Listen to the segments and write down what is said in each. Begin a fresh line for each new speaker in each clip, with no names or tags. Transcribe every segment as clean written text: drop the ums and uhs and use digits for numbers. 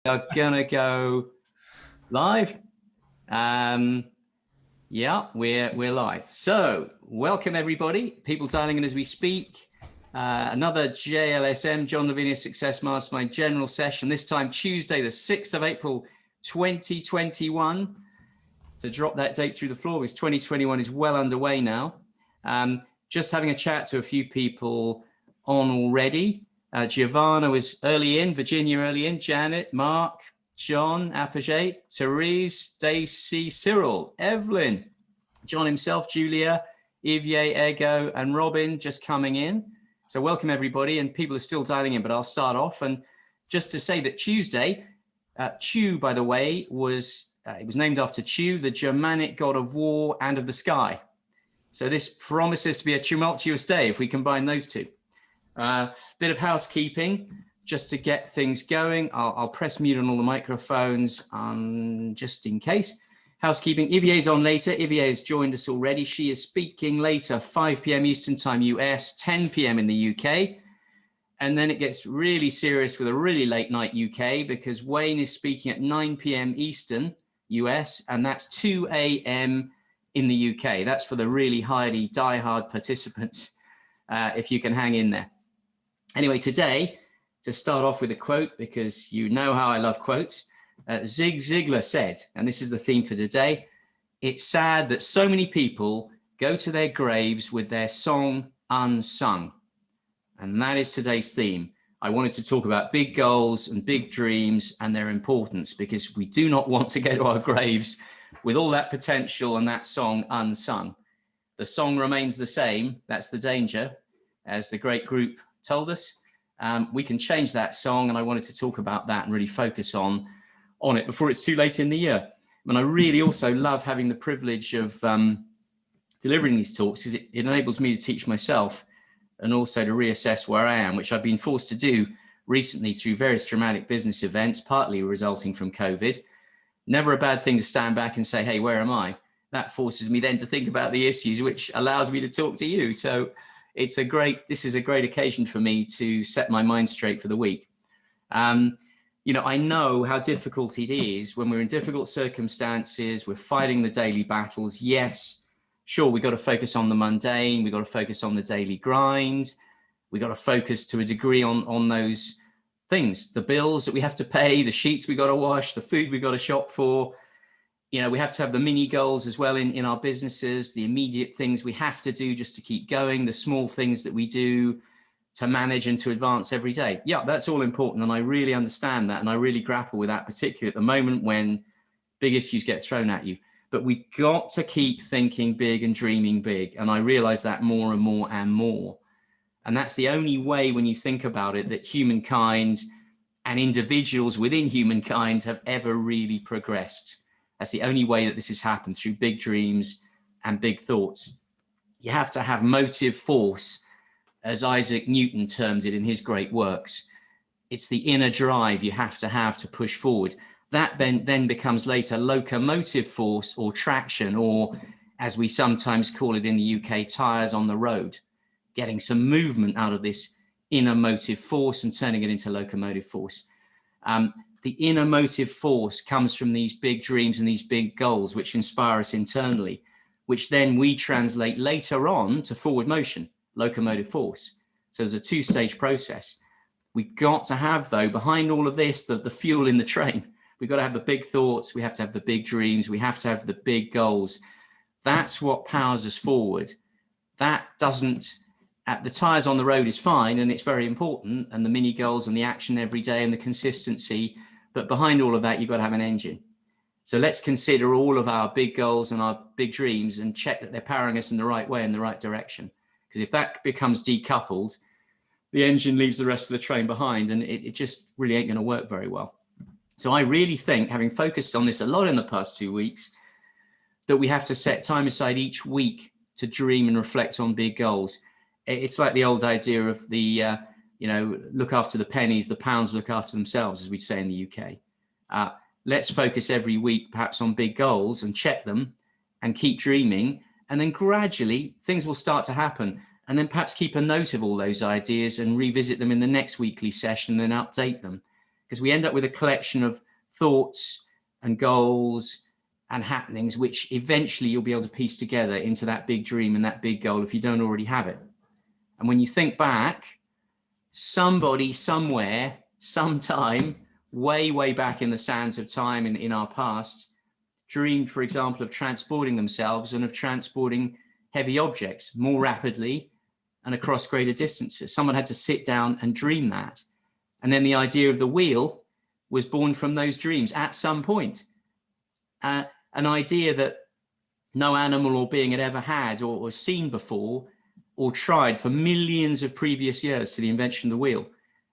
are gonna go live. Yeah, we're live. So welcome everybody. People dialing in as we speak. Another JLSM, John Lavenia Success Mastermind general session. This time Tuesday, the 6th of April, 2021. To drop that date through the floor because 2021 is well underway now. Just having a chat to a few people on already. Giovanna was early in, Virginia early in, Janet, Mark, John, Apogee, Therese, Daisy, Cyril, Evelyn, John himself, Julia, Yvier, Ego, and Robin just coming in. So welcome everybody, and people are still dialing in, but I'll start off. And just to say that Tuesday, Chu, by the way, was it was named after Chu, the Germanic god of war and of the sky. So this promises to be a tumultuous day if we combine those two. Bit of housekeeping just to get things going. I'll press mute on all the microphones just in case. Housekeeping, Yvier's on later. Yvier has joined us already. She is speaking later, 5 p.m. Eastern Time US, 10 p.m. in the UK. And then it gets really serious with a really late night UK because Wayne is speaking at 9 p.m. Eastern US, and that's 2 a.m. in the UK. That's for the really hardy, diehard participants, if you can hang in there. Anyway, today, to start off with a quote, because you know how I love quotes, Zig Ziglar said, and this is the theme for today, "It's sad that so many people go to their graves with their song unsung." And that is today's theme. I wanted to talk about big goals and big dreams and their importance, because we do not want to go to our graves with all that potential and that song unsung. The song remains the same. That's the danger, as the great group told us. We can change that song, and I wanted to talk about that and really focus on it before it's too late in the year. And I really also love having the privilege of delivering these talks, because it enables me to teach myself and also to reassess where I am, which I've been forced to do recently through various dramatic business events, partly resulting from COVID. Never a bad thing to stand back and say, hey, where am I? That forces me then to think about the issues, which allows me to talk to you. So this is a great occasion for me to set my mind straight for the week. I know how difficult it is when we're in difficult circumstances, we're fighting the daily battles. Yes, sure, we've got to focus on the mundane, we've got to focus on the daily grind, we've got to focus to a degree on those things, the bills that we have to pay, the sheets we got to wash, the food we got to shop for. We have to have the mini goals as well in our businesses, the immediate things we have to do just to keep going, the small things that we do to manage and to advance every day. Yeah, that's all important. And I really understand that. And I really grapple with that, particularly at the moment when big issues get thrown at you. But we've got to keep thinking big and dreaming big. And I realize that more and more and more. And that's the only way, when you think about it, that humankind and individuals within humankind have ever really progressed. That's the only way that this has happened, through big dreams and big thoughts. You have to have motive force, as Isaac Newton termed it in his great works. It's the inner drive you have to push forward. That then becomes later locomotive force, or traction, or as we sometimes call it in the UK, tires on the road. Getting some movement out of this inner motive force and turning it into locomotive force. The inner motive force comes from these big dreams and these big goals, which inspire us internally, which then we translate later on to forward motion, locomotive force. So there's a two-stage process. We've got to have, though, behind all of this, the fuel in the train. We've got to have the big thoughts. We have to have the big dreams. We have to have the big goals. That's what powers us forward. That doesn't, the tires on the road is fine, and it's very important, and the mini goals and the action every day and the consistency. But behind all of that, you've got to have an engine. So let's consider all of our big goals and our big dreams and check that they're powering us in the right way, in the right direction. Because if that becomes decoupled, the engine leaves the rest of the train behind, and it just really ain't going to work very well. So I really think, having focused on this a lot in the past 2 weeks, that we have to set time aside each week to dream and reflect on big goals. It's like the old idea of the look after the pennies, the pounds look after themselves, as we say in the UK. Let's focus every week perhaps on big goals and check them and keep dreaming. And then gradually things will start to happen. And then perhaps keep a note of all those ideas and revisit them in the next weekly session and update them. because we end up with a collection of thoughts and goals and happenings, which eventually you'll be able to piece together into that big dream and that big goal if you don't already have it. And when you think back, somebody, somewhere, sometime, way back in the sands of time in our past, dreamed, for example, of transporting themselves and of transporting heavy objects more rapidly and across greater distances. Someone had to sit down and dream that. And then the idea of the wheel was born from those dreams at some point. An idea that no animal or being had ever had or seen before or tried for millions of previous years to the invention of the wheel.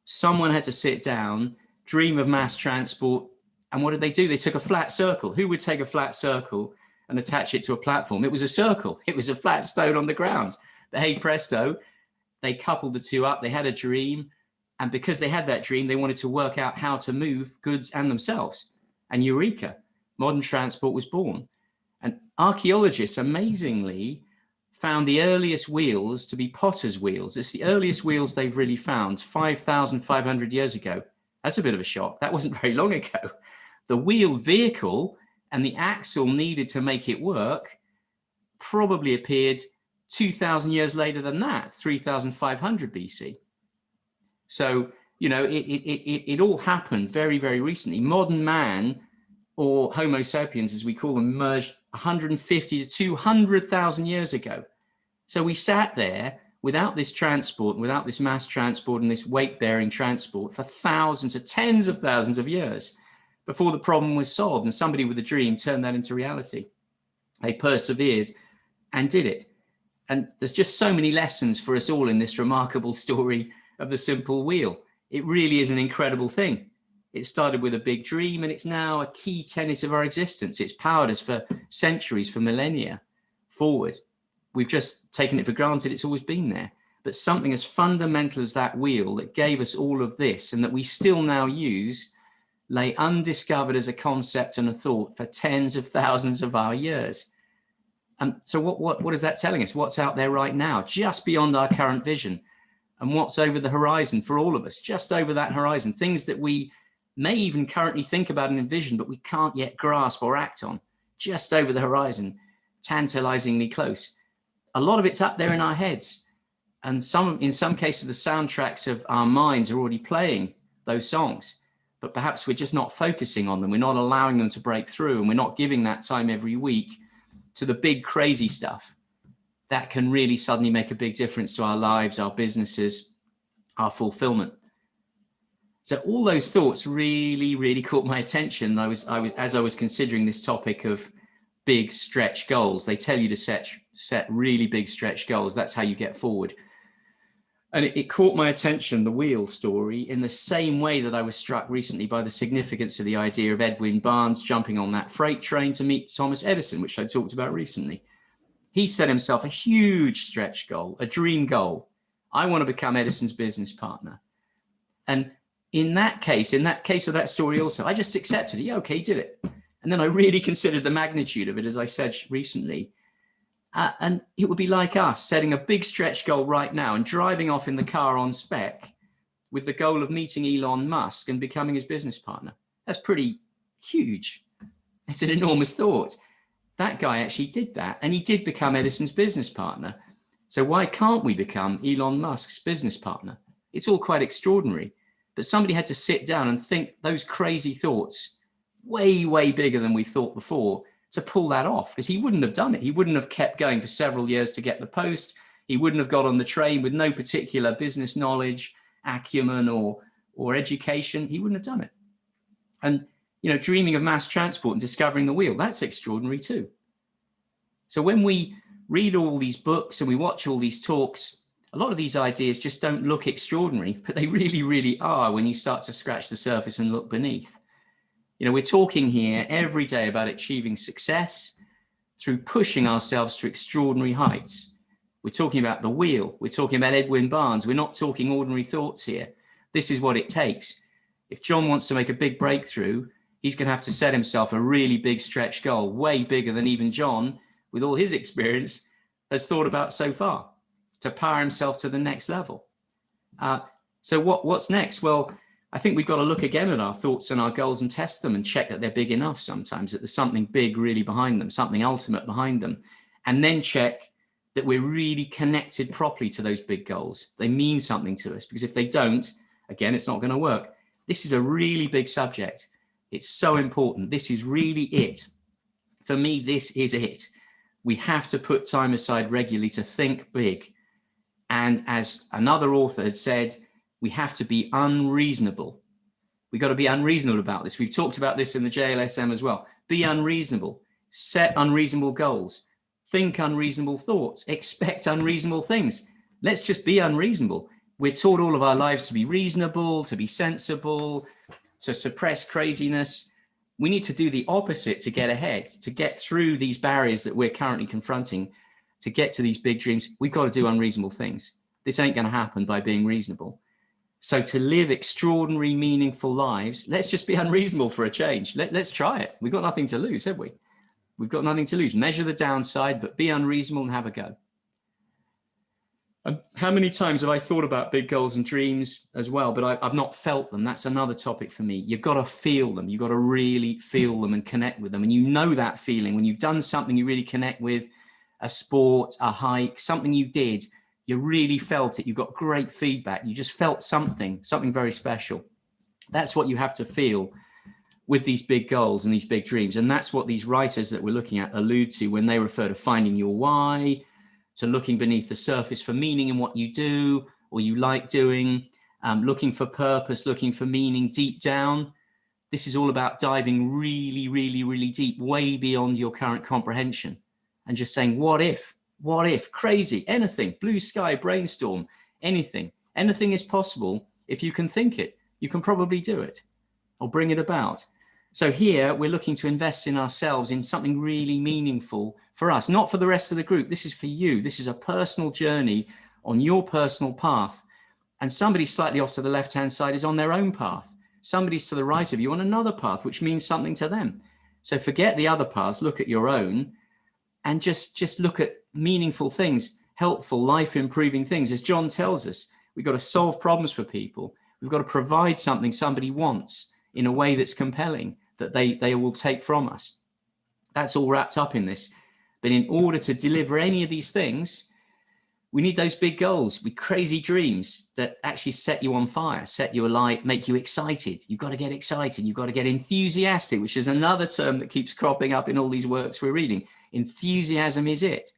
Someone had to sit down, dream of mass transport, and what did they do? They took a flat circle. Who would take a flat circle and attach it to a platform? It was a circle. It was a flat stone on the ground. But hey, presto, they coupled the two up. They had a dream. And because they had that dream, they wanted to work out how to move goods and themselves. And eureka, modern transport was born. And archaeologists, amazingly, found the earliest wheels to be potter's wheels. It's the earliest wheels they've really found, 5,500 years ago. That's a bit of a shock. That wasn't very long ago. The wheeled vehicle and the axle needed to make it work probably appeared 2,000 years later than that, 3,500 BC. So, you know, it all happened very recently. Modern man, or Homo sapiens, as we call them, emerged 150 to 200,000 years ago. So we sat there without this transport, without this mass transport and this weight-bearing transport for thousands or tens of thousands of years before the problem was solved. And somebody with a dream turned that into reality. They persevered and did it. And there's just so many lessons for us all in this remarkable story of the simple wheel. It really is an incredible thing. It started with a big dream, and it's now a key tenet of our existence. It's powered us for centuries, for millennia forward. We've just taken it for granted. It's always been there. But something as fundamental as that wheel that gave us all of this and that we still now use lay undiscovered as a concept and a thought for tens of thousands of our years. So what is that telling us? What's out there right now, just beyond our current vision? And what's over the horizon for all of us, just over that horizon? Things that we may even currently think about and envision, but we can't yet grasp or act on, just over the horizon, tantalizingly close. A lot of it's up there in our heads. And in some cases, the soundtracks of our minds are already playing those songs, but perhaps we're just not focusing on them. We're not allowing them to break through, and we're not giving that time every week to the big, crazy stuff that can really suddenly make a big difference to our lives, our businesses, our fulfillment. So all those thoughts really caught my attention. As I was considering this topic of big stretch goals. They tell you to set really big stretch goals. That's how you get forward. And it caught my attention, the wheel story, in the same way that I was struck recently by the significance of the idea of Edwin Barnes jumping on that freight train to meet Thomas Edison, which I talked about recently. He set himself a huge stretch goal, a dream goal. I want to become Edison's business partner. And in that case of that story also, I just accepted it. Yeah, okay, he did it. And then I really considered the magnitude of it, as I said recently. And it would be like us setting a big stretch goal right now and driving off in the car on spec with the goal of meeting Elon Musk and becoming his business partner. That's pretty huge. It's an enormous thought. That guy actually did that, and he did become Edison's business partner. So why can't we become Elon Musk's business partner? It's all quite extraordinary. But somebody had to sit down and think those crazy thoughts way bigger than we've thought before to pull that off, because he wouldn't have done it. He wouldn't have kept going for several years to get the post. He wouldn't have got on the train with no particular business knowledge, acumen, or education. He wouldn't have done it. And, you know, dreaming of mass transport and discovering the wheel, that's extraordinary too. So when we read all these books and we watch all these talks, a lot of these ideas just don't look extraordinary, but they really are when you start to scratch the surface and look beneath. You know, we're talking here every day about achieving success through pushing ourselves to extraordinary heights. We're talking about the wheel. We're talking about Edwin Barnes. We're not talking ordinary thoughts here. This is what it takes. If John wants to make a big breakthrough, he's going to have to set himself a really big stretch goal, way bigger than even John, with all his experience, has thought about so far, to power himself to the next level. So what's next? Well, we've got to start I think we've got to look again at our thoughts and our goals and test them and check that they're big enough sometimes, that there's something big really behind them, something ultimate behind them. And then check that we're really connected properly to those big goals. They mean something to us, because if they don't, again, it's not going to work. This is a really big subject. It's so important. This is really it. For me, this is it. We have to put time aside regularly to think big. And as another author had said, we have to be unreasonable. We've got to be unreasonable about this. We've talked about this in the JLSM as well. Be unreasonable. Set unreasonable goals. Think unreasonable thoughts. Expect unreasonable things. Let's just be unreasonable. We're taught all of our lives to be reasonable, to be sensible, to suppress craziness. We need to do the opposite to get ahead, to get through these barriers that we're currently confronting, to get to these big dreams. We've got to do unreasonable things. This ain't going to happen by being reasonable. So to live extraordinary, meaningful lives, let's just be unreasonable for a change. Let's try it. We've got nothing to lose, have we? We've got nothing to lose. Measure the downside, but be unreasonable and have a go. How many times have I thought about big goals and dreams as well, but I've not felt them? That's another topic for me. You've got to feel them. You've got to really feel them and connect with them. And you know that feeling when you've done something you really connect with, a sport, a hike, something you did, you really felt it. You got great feedback. You just felt something very special. That's what you have to feel with these big goals and these big dreams. And that's what these writers that we're looking at allude to when they refer to finding your why, to looking beneath the surface for meaning in what you do or you like doing, looking for purpose, looking for meaning deep down. This is all about diving really, really, really deep, way beyond your current comprehension, and just saying, what if, crazy, anything, blue sky, brainstorm, anything is possible if you can think it. You can probably do it or bring it about. So here we're looking to invest in ourselves, in something really meaningful for us, not for the rest of the group. This is for you. This is a personal journey on your personal path. And somebody slightly off to the left-hand side is on their own path. Somebody's to the right of you on another path, which means something to them. So forget the other paths, look at your own, and just look at meaningful things, helpful, life-improving things. As John tells us, we've got to solve problems for people. We've got to provide something somebody wants in a way that's compelling, that they will take from us. That's all wrapped up in this. But in order to deliver any of these things, we need those big goals with crazy dreams that actually set you on fire, set you alight, make you excited. You've got to get excited. You've got to get enthusiastic, which is another term that keeps cropping up in all these works we're reading. Enthusiasm is it.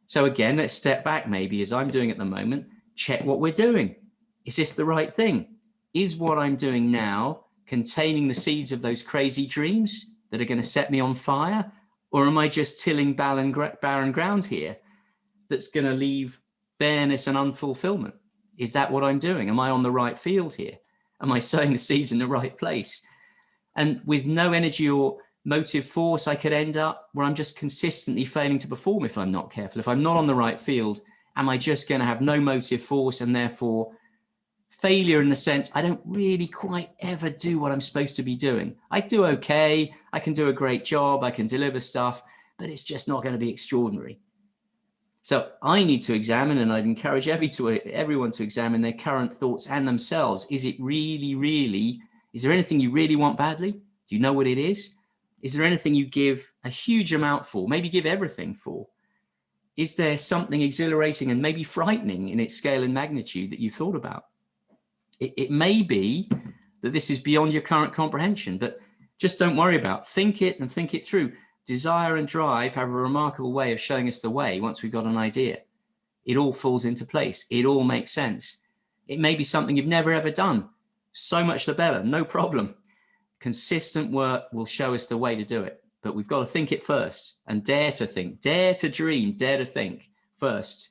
So again, let's step back maybe, as I'm doing at the moment, check what we're doing. Is this the right thing? Is what I'm doing now containing the seeds of those crazy dreams that are going to set me on fire? Or am I just tilling barren ground here that's going to leave bareness and unfulfillment? Is that what I'm doing? Am I on the right field here? Am I sowing the seeds in the right place? And with no energy or motive force, I could end up where I'm just consistently failing to perform if I'm not careful. If I'm not on the right field, am I just going to have no motive force and therefore failure in the sense I don't really quite ever do what I'm supposed to be doing? I do okay, I can do a great job, I can deliver stuff, but it's just not going to be extraordinary. So I need to examine, and I'd encourage everyone to examine their current thoughts and themselves. Is it really, is there anything you really want badly? Do you know what it is? Is there anything you give a huge amount for, maybe give everything for? Is there something exhilarating and maybe frightening in its scale and magnitude that you've thought about? It may be that this is beyond your current comprehension, but just don't worry about it. Think it and think it through. Desire and drive have a remarkable way of showing us the way once we've got an idea. It all falls into place. It all makes sense. It may be something you've never ever done. So much the better, no problem. Consistent work will show us the way to do it, but we've got to think it first and dare to think, dare to dream, dare to think first.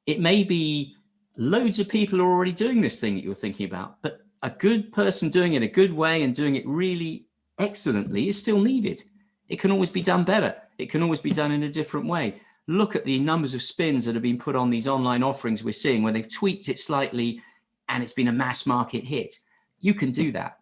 It may be loads of people are already doing this thing that you're thinking about, but a good person doing it a good way and doing it really excellently is still needed. It can always be done better. It can always be done in a different way. Look at the numbers of spins that have been put on these online offerings we're seeing where they've tweaked it slightly and it's been a mass market hit. You can do that.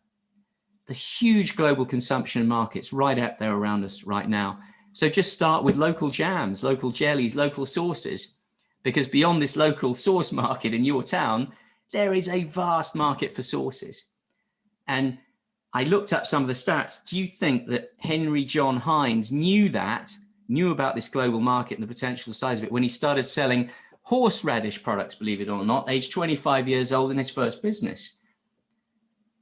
The huge global consumption markets right out there around us right now. So just start with local jams, local jellies, local sauces, because beyond this local sauce market in your town, there is a vast market for sauces. And I looked up some of the stats. Do you think that Henry John Hines knew about this global market and the potential size of it when he started selling horseradish products, believe it or not, aged 25 years old in his first business?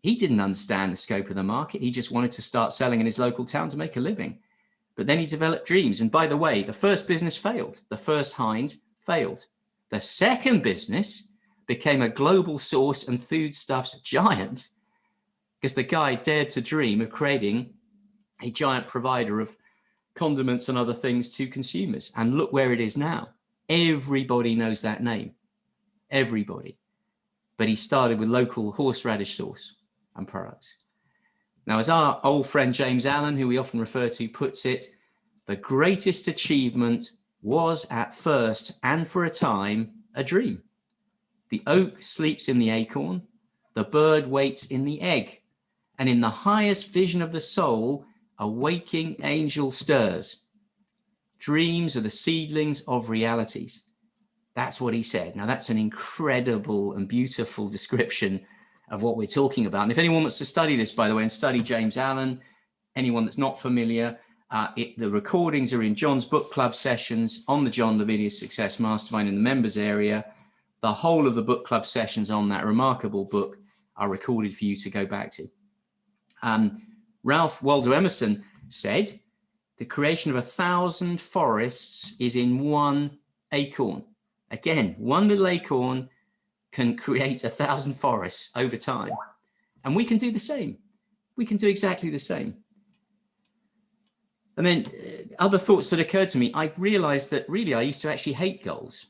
He didn't understand the scope of the market. He just wanted to start selling in his local town to make a living. But then he developed dreams. And by the way, the first business failed. The first Heinz failed. The second business became a global sauce and foodstuffs giant because the guy dared to dream of creating a giant provider of condiments and other things to consumers. And look where it is now. Everybody knows that name. Everybody. But he started with local horseradish sauce and products. Now, as our old friend James Allen, who we often refer to, puts it, the greatest achievement was at first and for a time a dream. The oak sleeps in the acorn, the bird waits in the egg, and in the highest vision of the soul, a waking angel stirs. Dreams are the seedlings of realities. That's what he said. Now, that's an incredible and beautiful description of what we're talking about. And if anyone wants to study this, by the way, and study James Allen, anyone that's not familiar, the recordings are in John's book club sessions on the John Lavenia Success Mastermind in the members area. The whole of the book club sessions on that remarkable book are recorded for you to go back to. Ralph Waldo Emerson said, the creation of 1,000 forests is in one acorn. Again, one little acorn can create 1,000 forests over time. And we can do the same. We can do exactly the same. And then other thoughts that occurred to me, I realized that really I used to actually hate goals,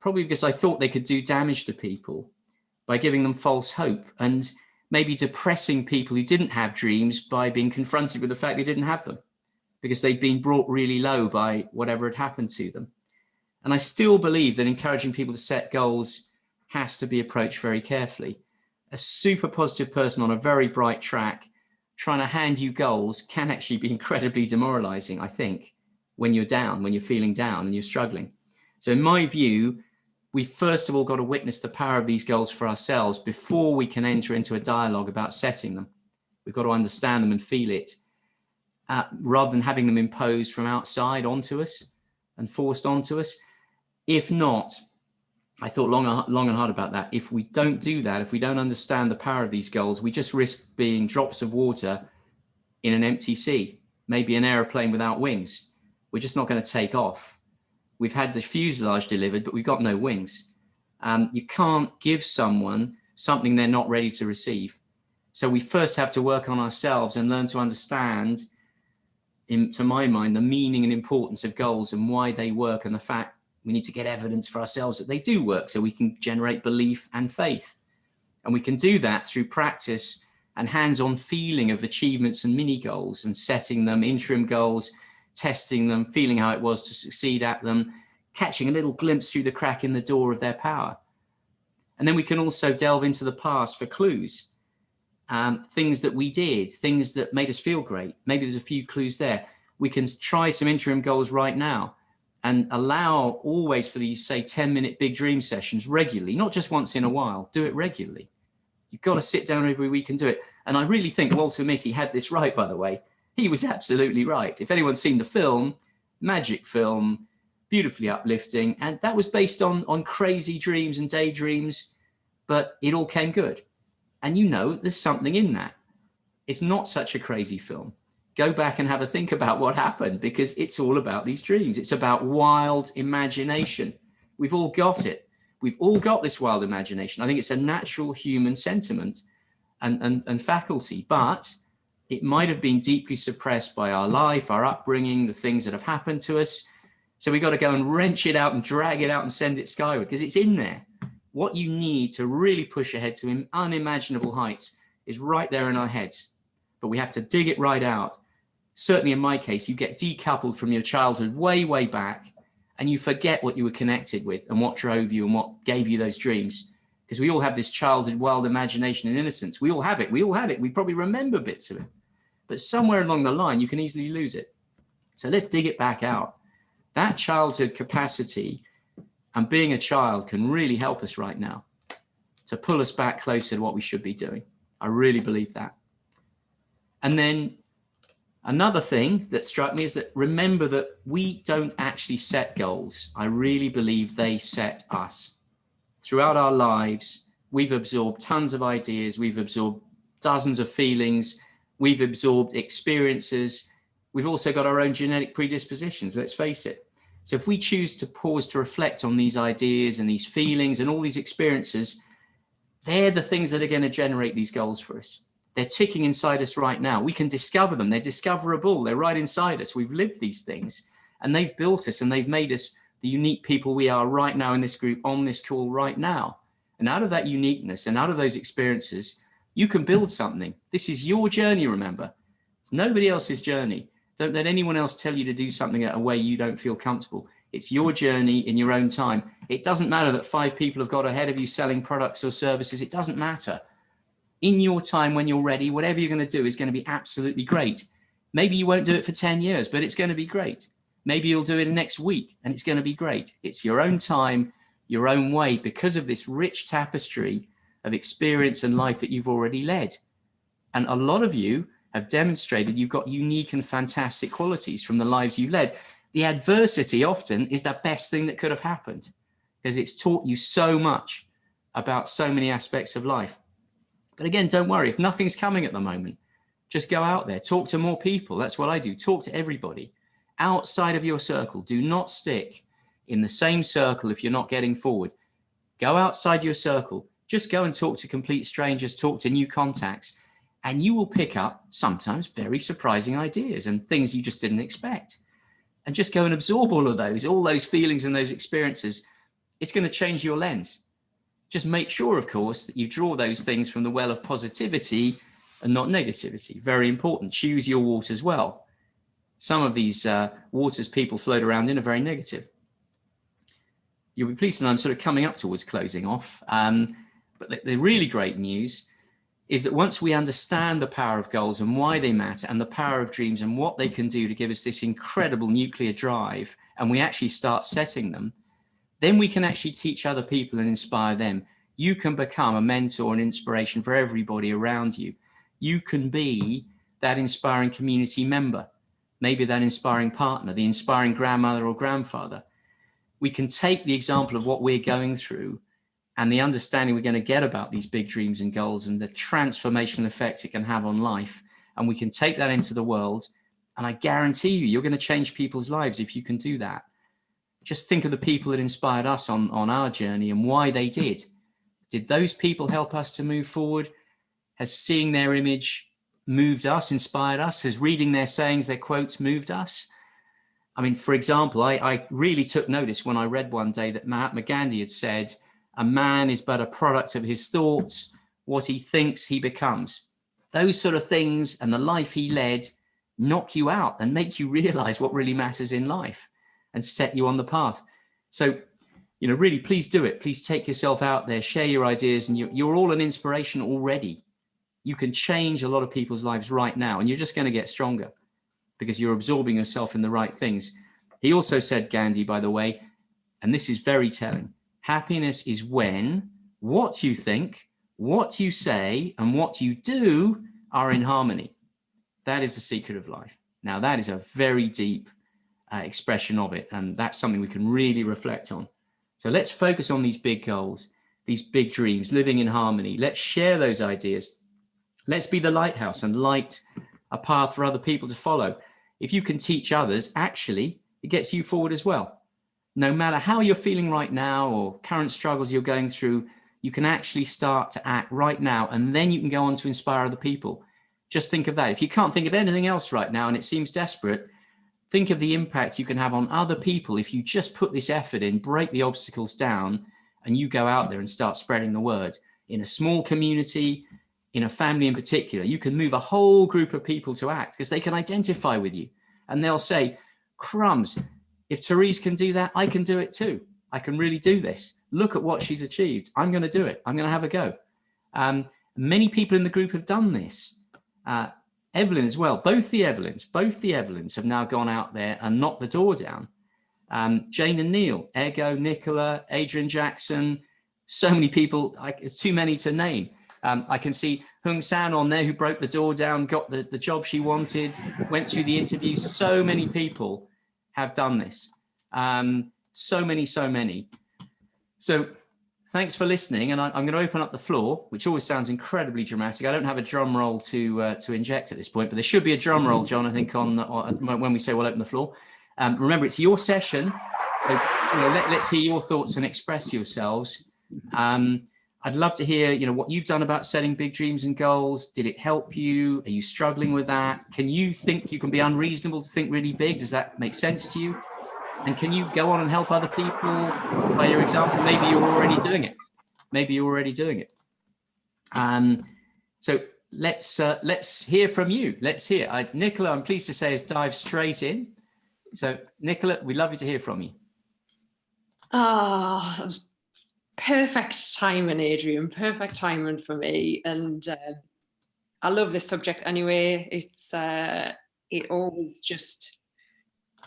probably because I thought they could do damage to people by giving them false hope and maybe depressing people who didn't have dreams by being confronted with the fact they didn't have them because they'd been brought really low by whatever had happened to them. And I still believe that encouraging people to set goals has to be approached very carefully. A super positive person on a very bright track trying to hand you goals can actually be incredibly demoralizing, I think, when you're down, when you're feeling down and you're struggling. So in my view, we first of all got to witness the power of these goals for ourselves before we can enter into a dialogue about setting them. We've got to understand them and feel it rather than having them imposed from outside onto us and forced onto us. If not, I thought long and hard about that. If we don't do that, if we don't understand the power of these goals, we just risk being drops of water in an empty sea, maybe an aeroplane without wings. We're just not going to take off. We've had the fuselage delivered, but we've got no wings. You can't give someone something they're not ready to receive. So we first have to work on ourselves and learn to understand, to my mind, the meaning and importance of goals and why they work, and the fact we need to get evidence for ourselves that they do work so we can generate belief and faith. And we can do that through practice and hands-on feeling of achievements and mini goals and setting them, interim goals, testing them, feeling how it was to succeed at them, catching a little glimpse through the crack in the door of their power. And then we can also delve into the past for clues, things that we did, things that made us feel great. Maybe there's a few clues there. We can try some interim goals right now and allow always for these, say, 10-minute big dream sessions regularly, not just once in a while, do it regularly. You've got to sit down every week and do it. And I really think Walter Mitty had this right, by the way. He was absolutely right. If anyone's seen the film, magic film, beautifully uplifting, and that was based on crazy dreams and daydreams, but it all came good. And you know, there's something in that. It's not such a crazy film. Go back and have a think about what happened, because it's all about these dreams. It's about wild imagination. We've all got it. We've all got this wild imagination. I think it's a natural human sentiment and faculty, but it might have been deeply suppressed by our life, our upbringing, the things that have happened to us. So we got to go and wrench it out and drag it out and send it skyward, because it's in there. What you need to really push ahead to unimaginable heights is right there in our heads, but we have to dig it right out. Certainly in my case, you get decoupled from your childhood way, way back, and you forget what you were connected with and what drove you and what gave you those dreams. Because we all have this childhood wild imagination and innocence. We all have it. We all had it. We probably remember bits of it. But somewhere along the line, you can easily lose it. So let's dig it back out. That childhood capacity and being a child can really help us right now to pull us back closer to what we should be doing. I really believe that. And then another thing that struck me is that remember that we don't actually set goals. I really believe they set us. Throughout our lives, we've absorbed tons of ideas, we've absorbed dozens of feelings, we've absorbed experiences. We've also got our own genetic predispositions, let's face it. So if we choose to pause to reflect on these ideas and these feelings and all these experiences, they're the things that are going to generate these goals for us. They're ticking inside us right now. We can discover them. They're discoverable. They're right inside us. We've lived these things and they've built us and they've made us the unique people we are right now in this group, on this call right now. And out of that uniqueness and out of those experiences, you can build something. This is your journey, remember. It's nobody else's journey. Don't let anyone else tell you to do something in a way you don't feel comfortable. It's your journey in your own time. It doesn't matter that 5 people have got ahead of you selling products or services. It doesn't matter. In your time, when you're ready, whatever you're going to do is going to be absolutely great. Maybe you won't do it for 10 years, but it's going to be great. Maybe you'll do it next week and it's going to be great. It's your own time, your own way, because of this rich tapestry of experience and life that you've already led. And a lot of you have demonstrated you've got unique and fantastic qualities from the lives you led. The adversity often is the best thing that could have happened because it's taught you so much about so many aspects of life. But again, don't worry, if nothing's coming at the moment, just go out there, talk to more people. That's what I do. Talk to everybody outside of your circle. Do not stick in the same circle if you're not getting forward. Go outside your circle. Just go and talk to complete strangers, talk to new contacts, and you will pick up sometimes very surprising ideas and things you just didn't expect. And just go and absorb all those feelings and those experiences. It's going to change your lens. Just make sure, of course, that you draw those things from the well of positivity and not negativity. Very important. Choose your waters well. Some of these waters people float around in are very negative. You'll be pleased to know I'm sort of coming up towards closing off. But the really great news is that once we understand the power of goals and why they matter and the power of dreams and what they can do to give us this incredible nuclear drive, and we actually start setting them, then we can actually teach other people and inspire them. You can become a mentor and inspiration for everybody around you. You can be that inspiring community member, maybe that inspiring partner, the inspiring grandmother or grandfather. We can take the example of what we're going through and the understanding we're going to get about these big dreams and goals and the transformational effect it can have on life. And we can take that into the world. And I guarantee you, you're going to change people's lives if you can do that. Just think of the people that inspired us on our journey and why they did. Did those people help us to move forward? Has seeing their image moved us, inspired us? Has reading their sayings, their quotes moved us? I mean, for example, I really took notice when I read one day that Mahatma Gandhi had said, a man is but a product of his thoughts. What he thinks, he becomes. Those sort of things and the life he led knock you out and make you realize what really matters in life and set you on the path. So, really, please do it. Please take yourself out there, share your ideas, and you're all an inspiration already. You can change a lot of people's lives right now, and you're just going to get stronger because you're absorbing yourself in the right things. He also said, Gandhi, by the way, and this is very telling, happiness is when what you think, what you say, and what you do are in harmony. That is the secret of life. Now, that is a very deep expression of it, and that's something we can really reflect on. So let's focus on these big goals, these big dreams, living in harmony. Let's share those ideas. Let's be the lighthouse and light a path for other people to follow. If you can teach others, actually, it gets you forward as well. No matter how you're feeling right now or current struggles you're going through, you can actually start to act right now, and then you can go on to inspire other people. Just think of that. If you can't think of anything else right now and it seems desperate, think of the impact you can have on other people if you just put this effort in, break the obstacles down, and you go out there and start spreading the word. In a small community, in a family in particular, you can move a whole group of people to act because they can identify with you. And they'll say, crumbs, if Therese can do that, I can do it too. I can really do this. Look at what she's achieved. I'm going to do it. I'm going to have a go. Many people in the group have done this. Evelyn as well. Both the Evelyns have now gone out there and knocked the door down. Jane and Neil, Ego, Nicola, Adrian Jackson, so many people, it's too many to name. I can see Hung San on there, who broke the door down, got the job she wanted, went through the interview. So many people have done this. So many. So thanks for listening. And I'm going to open up the floor, which always sounds incredibly dramatic. I don't have a drum roll to inject at this point, but there should be a drum roll, John, I think, on when we say we'll open the floor. Remember, it's your session. So, let's hear your thoughts and express yourselves. I'd love to hear, what you've done about setting big dreams and goals. Did it help you? Are you struggling with that? Can you think you can be unreasonable to think really big? Does that make sense to you? And can you go on and help other people by your example? Maybe you're already doing it. So let's hear from you. Let's hear. Nicola, I'm pleased to say, has dived straight in. So Nicola, we'd love you to hear from you.
That was perfect timing, Adrian. Perfect timing for me. And I love this subject anyway. It always just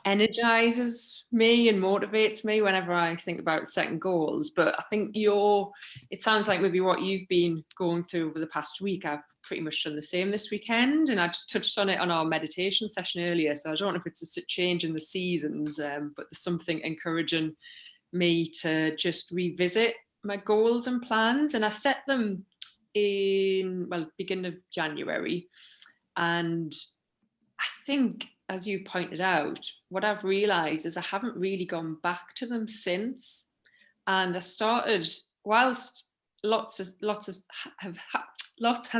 energizes me and motivates me whenever I think about setting goals. But I think it sounds like maybe what you've been going through over the past week. I've pretty much done the same this weekend, and I just touched on it on our meditation session earlier. So I don't know if it's a change in the seasons, but there's something encouraging me to just revisit my goals and plans. And I set them in, beginning of January. And I think, as you pointed out, what I've realized is I haven't really gone back to them since. And I started, whilst lots has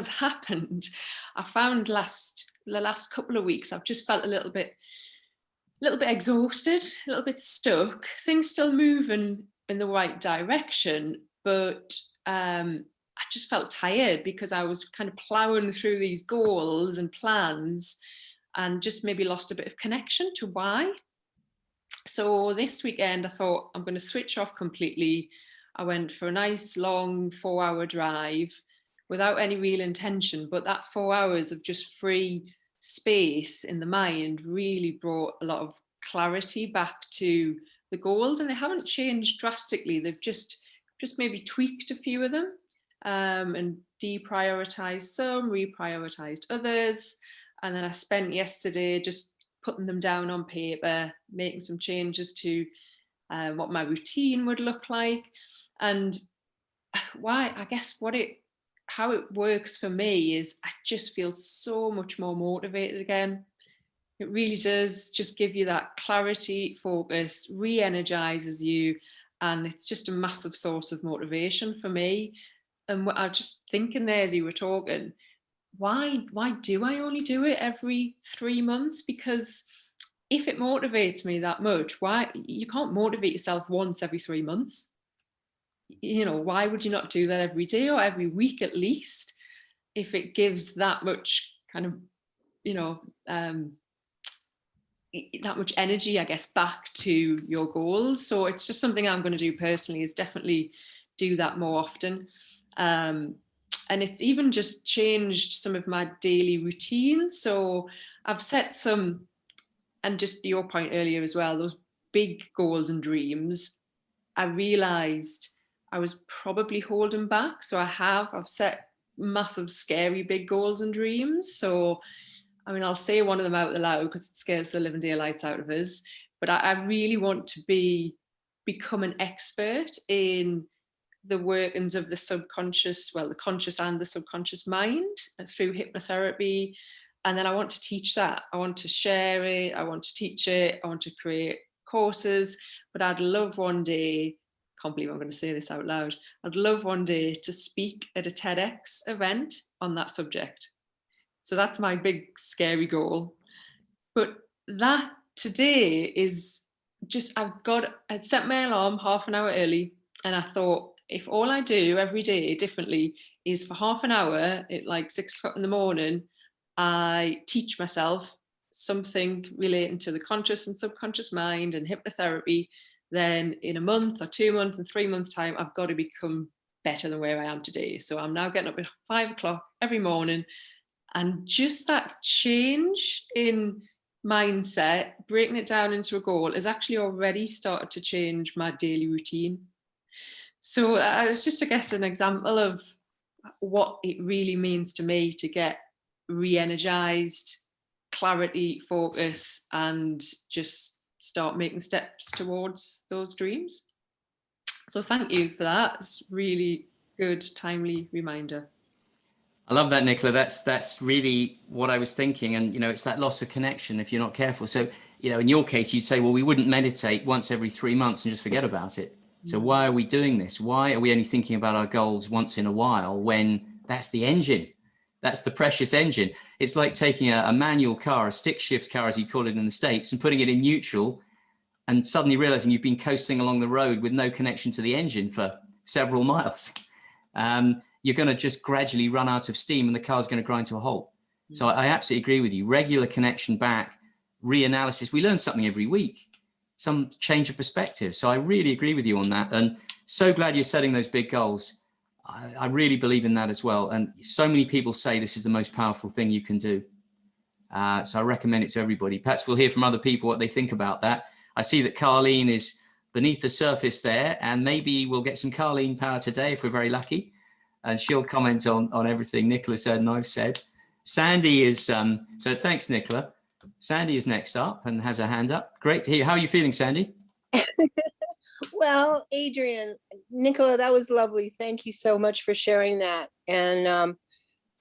happened, I found the last couple of weeks, I've just felt a little bit exhausted, a little bit stuck. Things still moving in the right direction, but I just felt tired because I was kind of plowing through these goals and plans and just maybe lost a bit of connection to why. So this weekend I thought I'm going to switch off completely. I went for a nice long 4-hour drive without any real intention, but that 4 hours of just free space in the mind really brought a lot of clarity back to the goals, and they haven't changed drastically. They've just maybe tweaked a few of them and deprioritized some, reprioritized others. And then I spent yesterday just putting them down on paper, making some changes to what my routine would look like. And how it works for me is I just feel so much more motivated again. It really does just give you that clarity, focus, re-energizes you. And it's just a massive source of motivation for me. And I was just thinking there as you were talking, why do I only do it every 3 months? Because if it motivates me that much, why you can't motivate yourself once every 3 months? Why would you not do that every day or every week at least, if it gives that much kind of, that much energy, I guess, back to your goals. So it's just something I'm going to do personally, is definitely do that more often. And it's even just changed some of my daily routines. So I've set some, and just your point earlier as well, those big goals and dreams, I realized I was probably holding back. So I've set massive, scary, big goals and dreams. So, I'll say one of them out loud because it scares the living daylights out of us. But I really want to become an expert in the workings of the subconscious, the conscious and the subconscious mind through hypnotherapy. And then I want to teach that. I want to share it. I want to teach it. I want to create courses. But I'd love one day, can't believe I'm going to say this out loud, I'd love one day to speak at a TEDx event on that subject. So that's my big scary goal. But that today is just, I'd set my alarm half an hour early, and I thought, if all I do every day differently is for half an hour at like 6 o'clock in the morning, I teach myself something relating to the conscious and subconscious mind and hypnotherapy, then in a month or 2 months and 3 months time, I've got to become better than where I am today. So I'm now getting up at 5 o'clock every morning. And just that change in mindset, breaking it down into a goal, has actually already started to change my daily routine. So it's just, I guess, an example of what it really means to me to get re-energized, clarity, focus, and just start making steps towards those dreams. So thank you for that. It's really good, timely reminder.
I love that, Nicola. That's really what I was thinking. And, it's that loss of connection if you're not careful. So, in your case, you'd say, well, we wouldn't meditate once every 3 months and just forget about it. So why are we doing this? Why are we only thinking about our goals once in a while when that's the engine? That's the precious engine. It's like taking a manual car, a stick shift car, as you call it in the States, and putting it in neutral and suddenly realizing you've been coasting along the road with no connection to the engine for several miles. You're going to just gradually run out of steam and the car's going to grind to a halt. So I absolutely agree with you. Regular connection back, reanalysis. We learn something every week, some change of perspective. So I really agree with you on that. And so glad you're setting those big goals. I really believe in that as well. And so many people say this is the most powerful thing you can do. So I recommend it to everybody. Perhaps we'll hear from other people what they think about that. I see that Carlene is beneath the surface there, and maybe we'll get some Carlene power today if we're very lucky. And she'll comment on everything Nicola said and I've said. Sandy is, so thanks, Nicola. Sandy is next up and has her hand up. Great to hear. How are you feeling, Sandy?
Well, Adrian, Nicola, that was lovely. Thank you so much for sharing that. And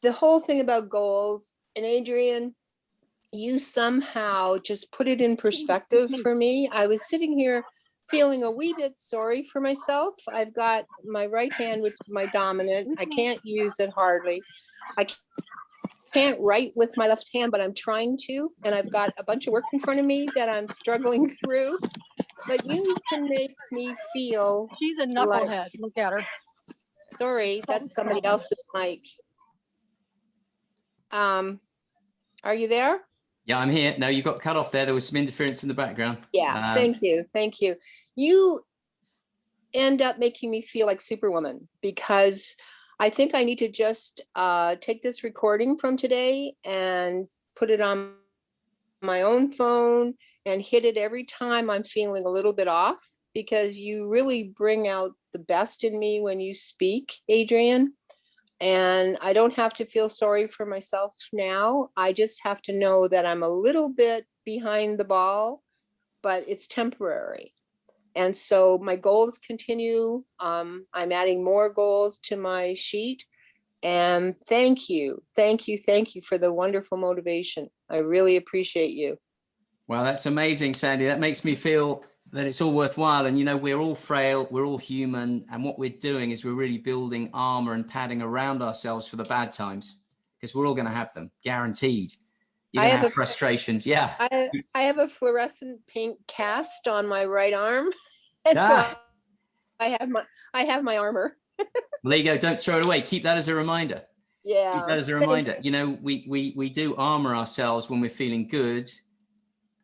the whole thing about goals, and Adrian, you somehow just put it in perspective for me. I was sitting here feeling a wee bit sorry for myself. I've got my right hand, which is my dominant. I can't use it hardly. I can't write with my left hand, but I'm trying to. And I've got a bunch of work in front of me that I'm struggling through. But you can make me feel.
She's a knucklehead. Look at her.
Sorry, that's somebody else's mic. Are you there?
Yeah, I'm here. No, you got cut off there. There was some interference in the background.
Yeah, thank you. Thank you. You end up making me feel like Superwoman, because I think I need to just take this recording from today and put it on my own phone and hit it every time I'm feeling a little bit off, because you really bring out the best in me when you speak, Adrian. And I don't have to feel sorry for myself now. I just have to know that I'm a little bit behind the ball, but it's temporary. And so my goals continue. I'm adding more goals to my sheet. And thank you for the wonderful motivation. I really appreciate you.
Well, that's amazing, Sandy. That makes me feel that it's all worthwhile. And, we're all frail, we're all human. And what we're doing is we're really building armor and padding around ourselves for the bad times, because we're all going to have them, guaranteed. You're going to have frustrations. Yeah.
I have a fluorescent pink cast on my right arm. And so I have my armor.
Well, there you go. Don't throw it away. Keep that as a reminder.
Yeah.
Keep that as a reminder. We do armor ourselves when we're feeling good,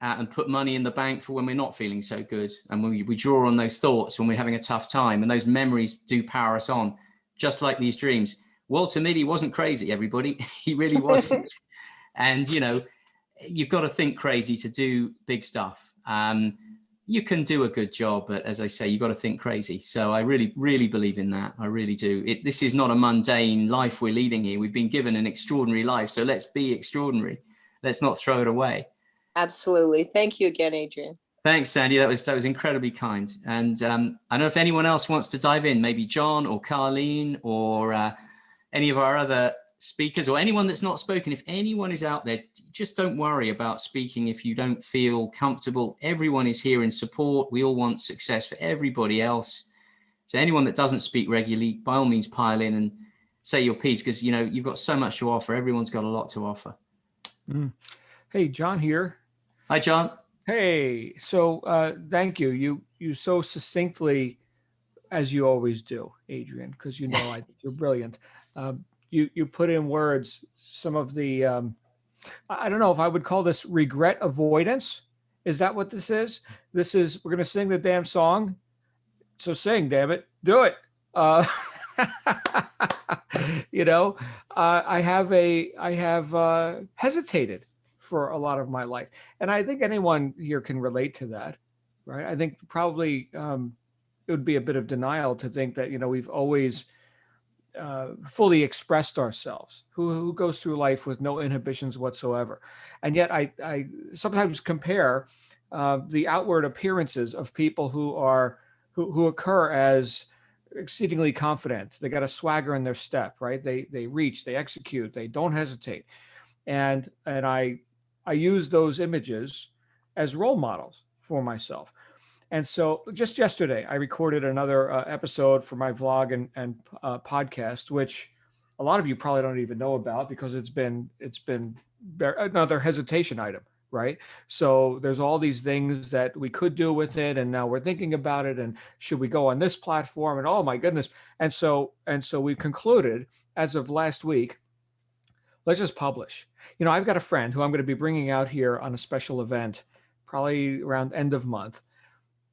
and put money in the bank for when we're not feeling so good. And when we draw on those thoughts when we're having a tough time, and those memories do power us on, just like these dreams. Walter Mitty wasn't crazy, everybody. He really wasn't. And, you've got to think crazy to do big stuff. You can do a good job, but as I say, you've got to think crazy. So I really, really believe in that. I really do. This is not a mundane life we're leading here. We've been given an extraordinary life. So let's be extraordinary. Let's not throw it away.
Absolutely. Thank you again, Adrian.
Thanks, Sandy. That was incredibly kind. And I don't know if anyone else wants to dive in, maybe John or Carlene or any of our other speakers, or anyone that's not spoken. If anyone is out there, just don't worry about speaking if you don't feel comfortable. Everyone is here in support. We all want success for everybody else. So anyone that doesn't speak regularly, by all means, pile in and say your piece, because you've got so much to offer. Everyone's got a lot to offer.
Hey, John here.
Hi, John.
Hey, so thank you. You so succinctly, as you always do, Adrian, because I think you're brilliant. You put in words some of the, I don't know if I would call this regret avoidance. Is that what this is? We're going to sing the damn song. So sing, damn it. Do it. I have hesitated for a lot of my life. And I think anyone here can relate to that, right? I think probably it would be a bit of denial to think that, we've always fully expressed ourselves, who goes through life with no inhibitions whatsoever. And yet I sometimes compare the outward appearances of people who occur as exceedingly confident. They got a swagger in their step, right? They reach, they execute, they don't hesitate. And I use those images as role models for myself. And so just yesterday, I recorded another episode for my vlog and podcast, which a lot of you probably don't even know about because it's been another hesitation item, right? So there's all these things that we could do with it, and now we're thinking about it, and should we go on this platform? And oh my goodness! And so we concluded as of last week, let's just publish. I've got a friend who I'm going to be bringing out here on a special event, probably around end of month.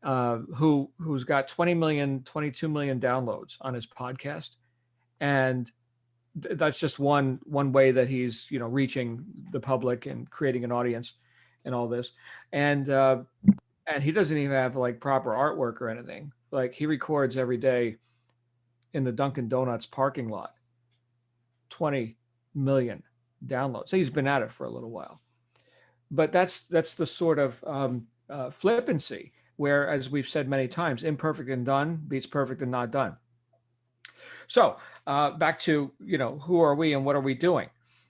Who's got 20 million, 22 million downloads on his podcast. And that's just one way that he's, reaching the public and creating an audience and all this. And he doesn't even have like proper artwork or anything. Like he records every day in the Dunkin' Donuts parking lot, 20 million downloads. So he's been at it for a little while, but that's the sort of flippancy where, as we've said many times, imperfect and done beats perfect and not done. So back to, who are we and what are we doing?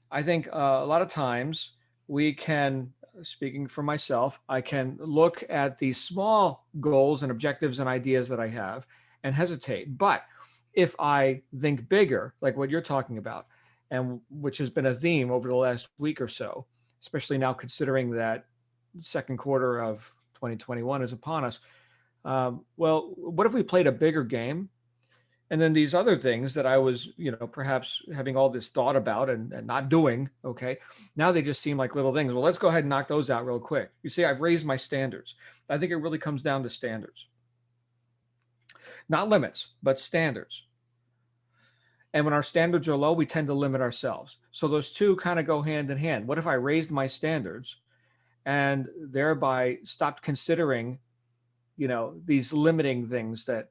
I think a lot of times we can, speaking for myself, I can look at these small goals and objectives and ideas that I have and hesitate. But if I think bigger, like what you're talking about, and which has been a theme over the last week or so, especially now considering that second quarter of 2021 is upon us. Well, what if we played a bigger game? And then these other things that I was, perhaps having all this thought about and not doing, okay, now they just seem like little things. Well, let's go ahead and knock those out real quick. You see, I've raised my standards. I think it really comes down to standards. Not limits, but standards. And when our standards are low, we tend to limit ourselves. So those two kind of go hand in hand. What if I raised my standards and thereby stopped considering, these limiting things that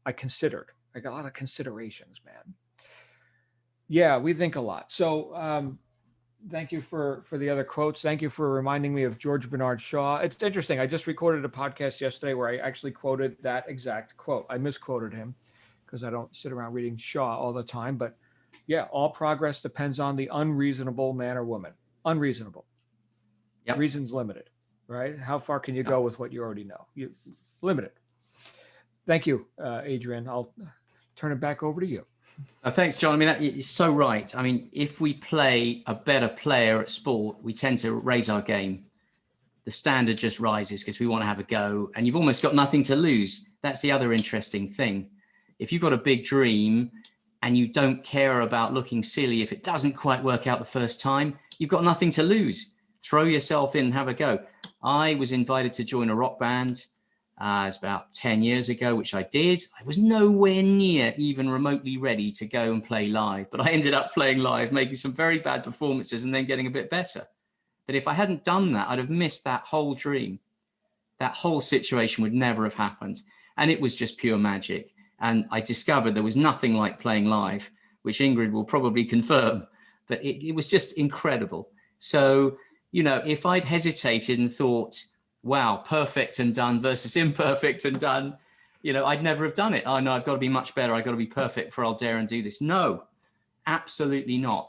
I considered? I got a lot of considerations, man. Yeah, we think a lot. So thank you for the other quotes. Thank you for reminding me of George Bernard Shaw. It's interesting. I just recorded a podcast yesterday where I actually quoted that exact quote. I misquoted him because I don't sit around reading Shaw all the time. But yeah, all progress depends on the unreasonable man or woman. Unreasonable. Yep. Reason's limited, right? How far can you go with what you already know? You limited. Thank you, Adrian. I'll turn it back over to you.
Thanks, John. I mean, you're so right. I mean, if we play a better player at sport, we tend to raise our game. The standard just rises because we want to have a go, and you've almost got nothing to lose. That's the other interesting thing. If you've got a big dream and you don't care about looking silly, if it doesn't quite work out the first time, you've got nothing to lose. Throw yourself in and have a go. I was invited to join a rock band. It's about 10 years ago, which I did. I was nowhere near even remotely ready to go and play live, but I ended up playing live, making some very bad performances and then getting a bit better. But if I hadn't done that, I'd have missed that whole dream. That whole situation would never have happened. And it was just pure magic. And I discovered there was nothing like playing live, which Ingrid will probably confirm, but it was just incredible. So, if I'd hesitated and thought, wow, perfect and done versus imperfect and done, I'd never have done it. Oh no, I've got to be much better. I've got to be perfect before I'll dare and do this. No, absolutely not.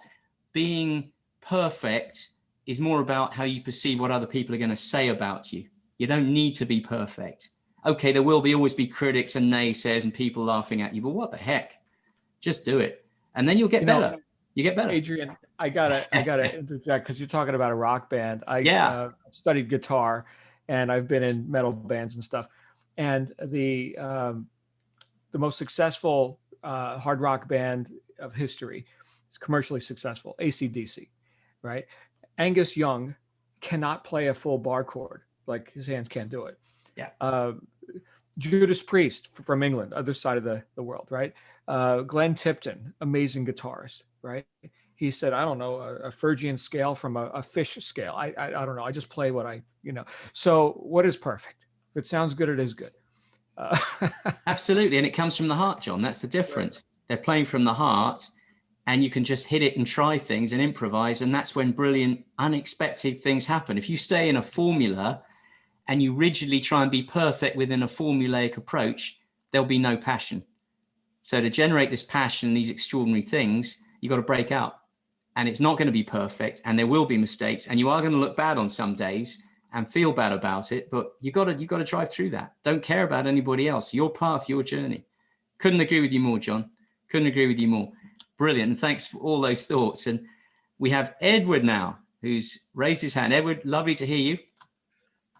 Being perfect is more about how you perceive what other people are going to say about you. You don't need to be perfect. Okay, there will always be critics and naysayers and people laughing at you, but what the heck? Just do it. And then you'll get better. You get better.
Adrian, I gotta interject because you're talking about a rock band. I studied guitar and I've been in metal bands and stuff. And the most successful hard rock band of history, it's commercially successful, AC/DC, right? Angus Young cannot play a full bar chord. Like his hands can't do it. Yeah. Judas Priest from England, other side of the world, right? Glenn Tipton, amazing guitarist, right? He said, I don't know, a Phrygian scale from a fish scale. I don't know. I just play what So what is perfect? If it sounds good, it is good.
Absolutely. And it comes from the heart, John. That's the difference. They're playing from the heart, and you can just hit it and try things and improvise. And that's when brilliant, unexpected things happen. If you stay in a formula and you rigidly try and be perfect within a formulaic approach, there'll be no passion. So to generate this passion, these extraordinary things, you've got to break out. And it's not going to be perfect, and there will be mistakes, and you are going to look bad on some days and feel bad about it, but you got to drive through that. Don't care about anybody else. Your path, your journey. Couldn't agree with you more, John. Couldn't agree with you more. Brilliant. And thanks for all those thoughts. And we have Edward now, who's raised his hand. Edward, lovely to hear you.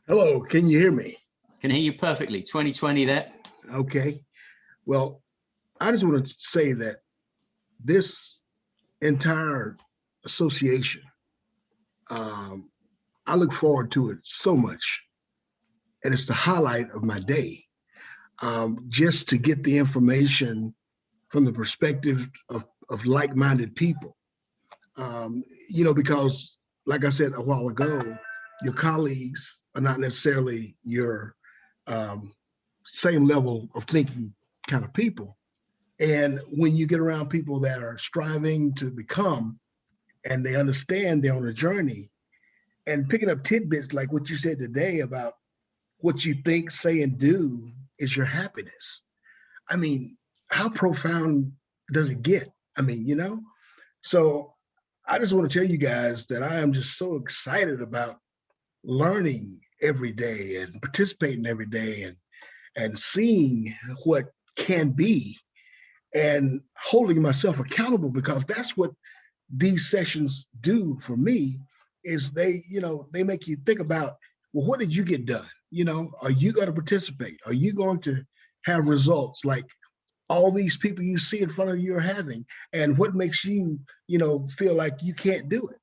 Hello, can you hear me?
Can hear you perfectly. 2020 there.
Okay. Well, I just want to say that this entire association, I look forward to it so much. And it's the highlight of my day, just to get the information from the perspective of like-minded people. Because like I said a while ago, your colleagues are not necessarily your same level of thinking kind of people. And when you get around people that are striving to become, and they understand they're on a journey, and picking up tidbits like what you said today about what you think, say, and do is your happiness. I mean, how profound does it get? I mean, So I just want to tell you guys that I am just so excited about learning every day and participating every day and seeing what can be and holding myself accountable, because that's what these sessions do for me. Is they make you think about, well, what did you get done? Are you going to participate? Are you going to have results like all these people you see in front of you are having? And what makes you, feel like you can't do it?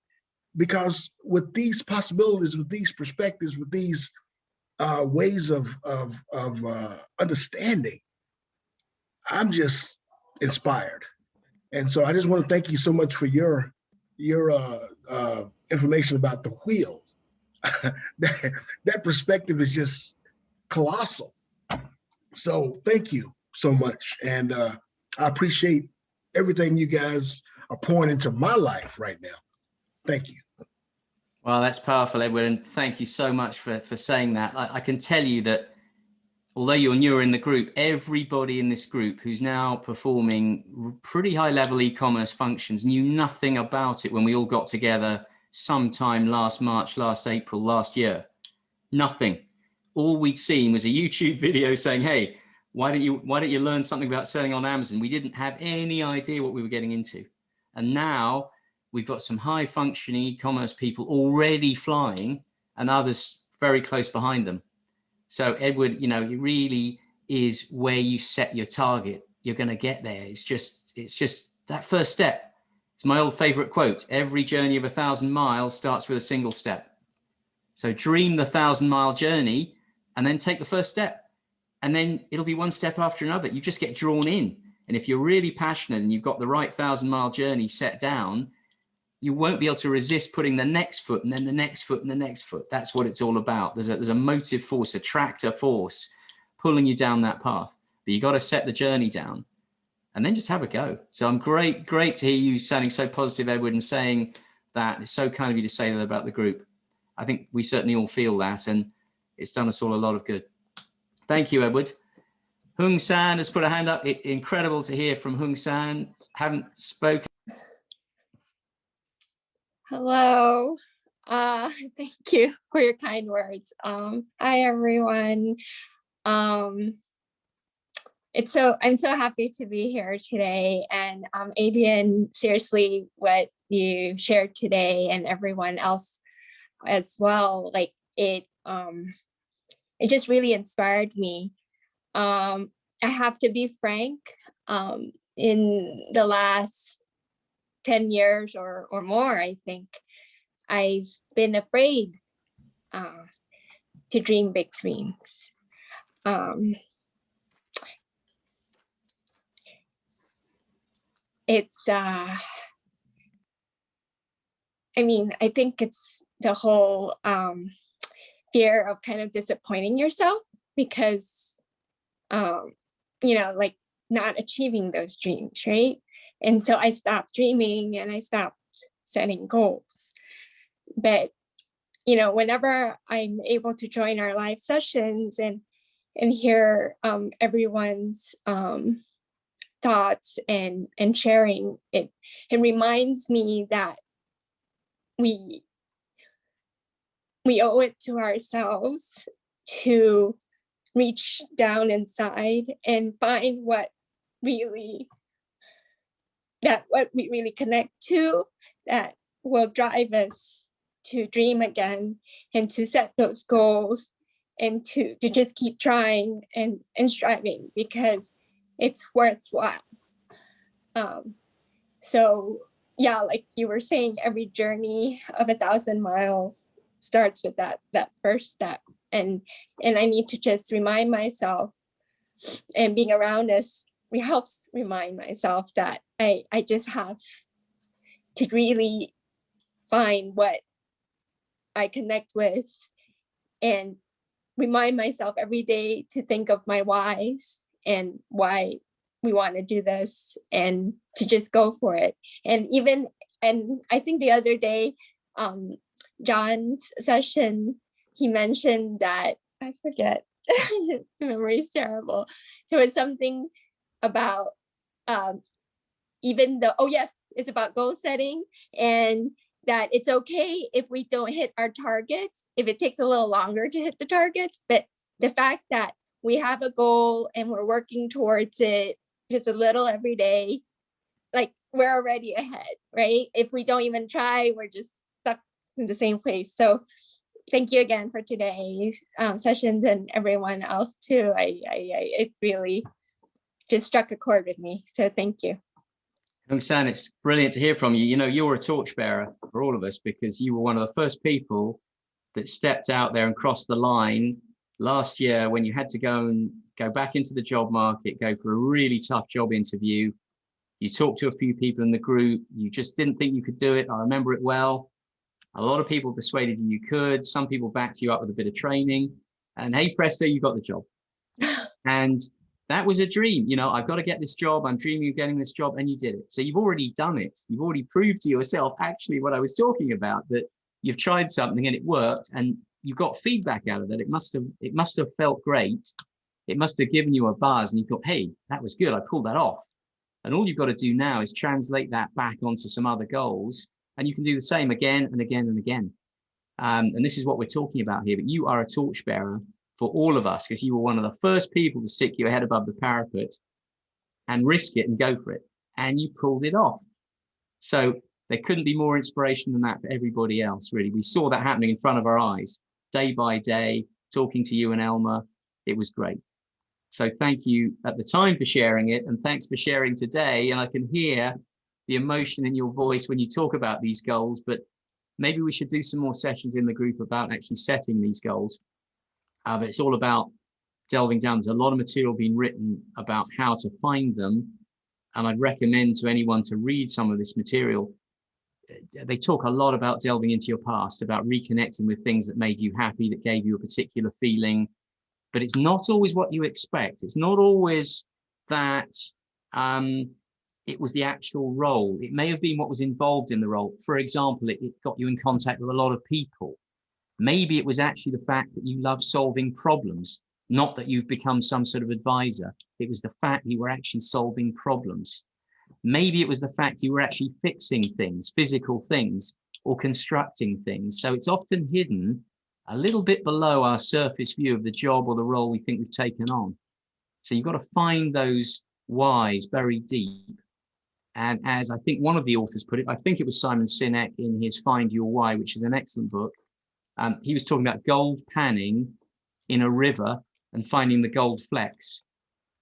Because with these possibilities, with these perspectives, with these ways of understanding, I'm just inspired. And so I just want to thank you so much for your information about the wheel. that perspective is just colossal. So thank you so much. And I appreciate everything you guys are pouring into my life right now. Thank you.
Well, that's powerful, Edward. And thank you so much for saying that. I can tell you that although you're newer in the group, everybody in this group who's now performing pretty high level e-commerce functions knew nothing about it when we all got together sometime last March, last April, last year. Nothing. All we'd seen was a YouTube video saying, hey, why don't you learn something about selling on Amazon? We didn't have any idea what we were getting into. And now we've got some high functioning e-commerce people already flying and others very close behind them. So Edward, it really is where you set your target. You're going to get there. It's just that first step. It's my old favorite quote. Every journey of 1,000 miles starts with a single step. So dream the 1,000-mile journey and then take the first step. And then it'll be one step after another. You just get drawn in. And if you're really passionate and you've got the right 1,000-mile journey set down, you won't be able to resist putting the next foot and then the next foot and the next foot. That's what it's all about. There's a motive force, a tractor force pulling you down that path. But you got to set the journey down and then just have a go. So I'm great to hear you sounding so positive, Edward, and saying that. It's so kind of you to say that about the group. I think we certainly all feel that, and it's done us all a lot of good. Thank you, Edward. Hung San has put a hand up. Incredible to hear from Hung San. Haven't spoken.
Hello. Thank you for your kind words. Hi everyone. I'm so happy to be here today. And Adrian, seriously, what you shared today and everyone else as well, like it just really inspired me. I have to be frank, in the last 10 years or more, I think I've been afraid to dream big dreams. I think it's the whole fear of kind of disappointing yourself because, like not achieving those dreams, right? And so I stopped dreaming and I stopped setting goals. But, you know, whenever I'm able to join our live sessions and hear everyone's thoughts and sharing, it reminds me that we owe it to ourselves to reach down inside and find what we really connect to, that will drive us to dream again and to set those goals and to just keep trying and striving, because it's worthwhile. So yeah, like you were saying, every journey of 1,000 miles starts with that first step. And I need to just remind myself, and being around us helps remind myself that I just have to really find what I connect with and remind myself every day to think of my whys and why we want to do this and to just go for it. And I think the other day, John's session, he mentioned that, I forget, memory's terrible. There was something about it's about goal setting, and that it's okay if we don't hit our targets, if it takes a little longer to hit the targets, but the fact that we have a goal and we're working towards it just a little every day, like we're already ahead, right? If we don't even try, we're just stuck in the same place. So thank you again for today's sessions, and everyone else too. It really just struck a chord with me. So thank you.
Unsung, it's brilliant to hear from you. You know, you're a torchbearer for all of us, because you were one of the first people that stepped out there and crossed the line last year when you had to go back into the job market, go for a really tough job interview. You talked to a few people in the group. You just didn't think you could do it. I remember it well. A lot of people persuaded you could. Some people backed you up with a bit of training. And hey, presto, you got the job. And that was a dream. You know, I've got to get this job. I'm dreaming of getting this job. And you did it. So you've already done it. You've already proved to yourself actually what I was talking about, that you've tried something and it worked and you got feedback out of it. It must have felt great. It must have given you a buzz and you thought, hey, that was good. I pulled that off. And all you've got to do now is translate that back onto some other goals. And you can do the same again and again and again. And this is what we're talking about here. But you are a torchbearer for all of us, because you were one of the first people to stick your head above the parapet and risk it and go for it. And you pulled it off. So there couldn't be more inspiration than that for everybody else, really. We saw that happening in front of our eyes, day by day, talking to you and Elma. It was great. So thank you at the time for sharing it. And thanks for sharing today. And I can hear the emotion in your voice when you talk about these goals, but maybe we should do some more sessions in the group about actually setting these goals. But it's all about delving down. There's a lot of material being written about how to find them. And I'd recommend to anyone to read some of this material. They talk a lot about delving into your past, about reconnecting with things that made you happy, that gave you a particular feeling. But it's not always what you expect. It's not always that it was the actual role. It may have been what was involved in the role. For example, it got you in contact with a lot of people. Maybe it was actually the fact that you love solving problems, not that you've become some sort of advisor. It was the fact you were actually solving problems. Maybe it was the fact you were actually fixing things, physical things, or constructing things. So it's often hidden a little bit below our surface view of the job or the role we think we've taken on. So you've got to find those whys very deep. And as I think one of the authors put it, I think it was Simon Sinek in his Find Your Why, which is an excellent book. He was talking about gold panning in a river and finding the gold flecks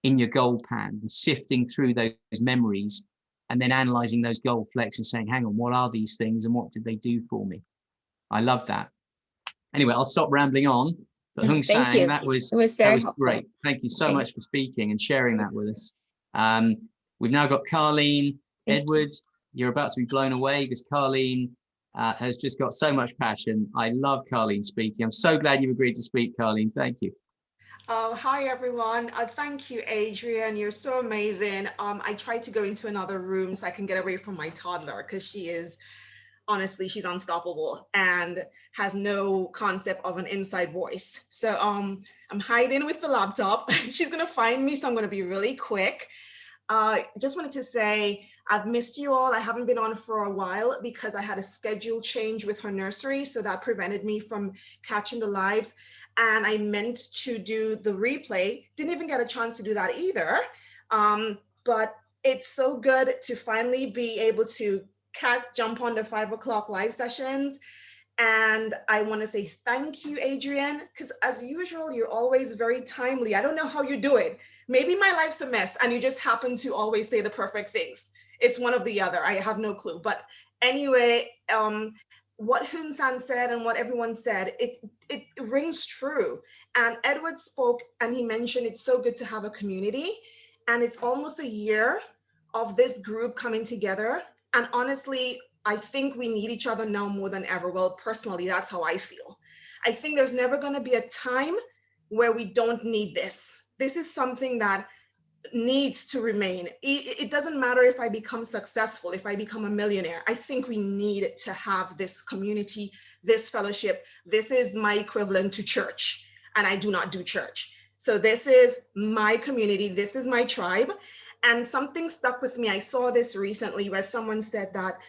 in your gold pan and sifting through those memories and then analyzing those gold flecks and saying, hang on, what are these things and what did they do for me? I love that. Anyway, I'll stop rambling on. But Unsung, that was very helpful. Great. Thank you so much for speaking and sharing that with us. We've now got Carleen, Edward. You're about to be blown away because Carleen has just got so much passion. I love Carleen speaking. I'm so glad you've agreed to speak, Carleen. Thank you.
Hi everyone. Thank you, Adrian. You're so amazing. I tried to go into another room so I can get away from my toddler because she is, honestly, she's unstoppable and has no concept of an inside voice. So I'm hiding with the laptop. She's gonna find me, so I'm gonna be really quick. Just wanted to say I've missed you all. I haven't been on for a while because I had a schedule change with her nursery, so that prevented me from catching the lives. And I meant to do the replay, didn't even get a chance to do that either. But it's so good to finally be able to jump on the 5 o'clock live sessions. And I want to say thank you, Adrian, because as usual, you're always very timely. I don't know how you do it. Maybe my life's a mess and you just happen to always say the perfect things. It's one of the other. I have no clue. But anyway, what Hun-san said and what everyone said, it rings true. And Edward spoke and he mentioned it's so good to have a community. And it's almost a year of this group coming together. And honestly, I think we need each other now more than ever. Well, personally, that's how I feel. I think there's never going to be a time where we don't need this. This is something that needs to remain. It doesn't matter if I become successful, if I become a millionaire. I think we need to have this community, this fellowship. This is my equivalent to church, and I do not do church. So this is my community. This is my tribe. And something stuck with me. I saw this recently where someone said that,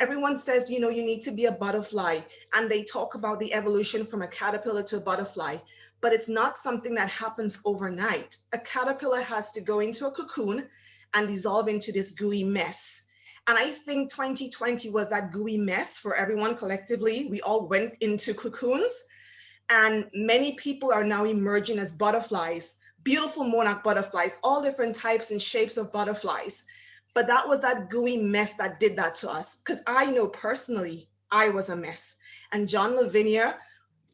everyone says, you need to be a butterfly. And they talk about the evolution from a caterpillar to a butterfly. But it's not something that happens overnight. A caterpillar has to go into a cocoon and dissolve into this gooey mess. And I think 2020 was that gooey mess for everyone collectively. We all went into cocoons. And many people are now emerging as butterflies, beautiful monarch butterflies, all different types and shapes of butterflies. But that was that gooey mess that did that to us. Because I know personally, I was a mess. And John Lavenia,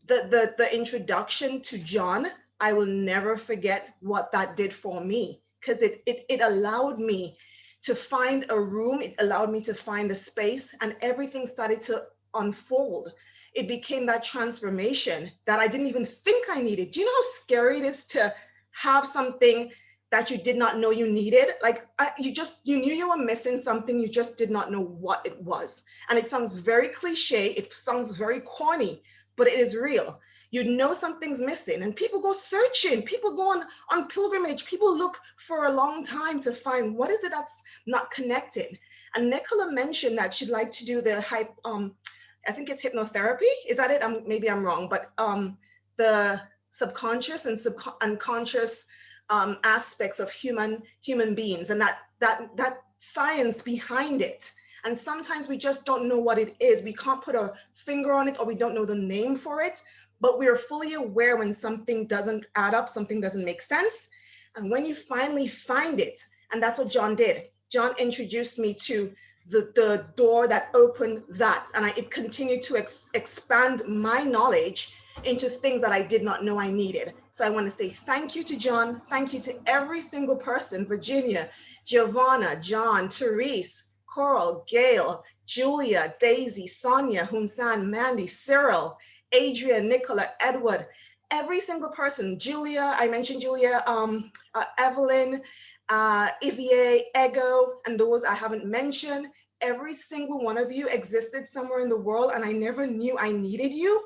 the introduction to John, I will never forget what that did for me. Because it allowed me to find a room, it allowed me to find a space, and everything started to unfold. It became that transformation that I didn't even think I needed. Do you know how scary it is to have something that you did not know you needed? Like you knew you were missing something, you just did not know what it was. And it sounds very cliche, it sounds very corny, but it is real. You know something's missing and people go searching, people go on pilgrimage, people look for a long time to find what is it that's not connected. And Nicola mentioned that she'd like to do the I think it's hypnotherapy. Is that it? Maybe I'm wrong, but the subconscious and unconscious aspects of human beings and that science behind it. And sometimes we just don't know what it is. We can't put a finger on it or we don't know the name for it, but we are fully aware when something doesn't add up, something doesn't make sense. And when you finally find it, and that's what John did. John introduced me to the door that opened that, and it continued to expand my knowledge into things that I did not know I needed. So I want to say thank you to John. Thank you to every single person, Virginia, Giovanna, John, Therese, Coral, Gail, Julia, Daisy, Sonia, Hun-san, Mandy, Cyril, Adrian, Nicola, Edward, every single person, Julia, I mentioned Julia, Evelyn, Ivier, Ego, and those I haven't mentioned. Every single one of you existed somewhere in the world and I never knew I needed you.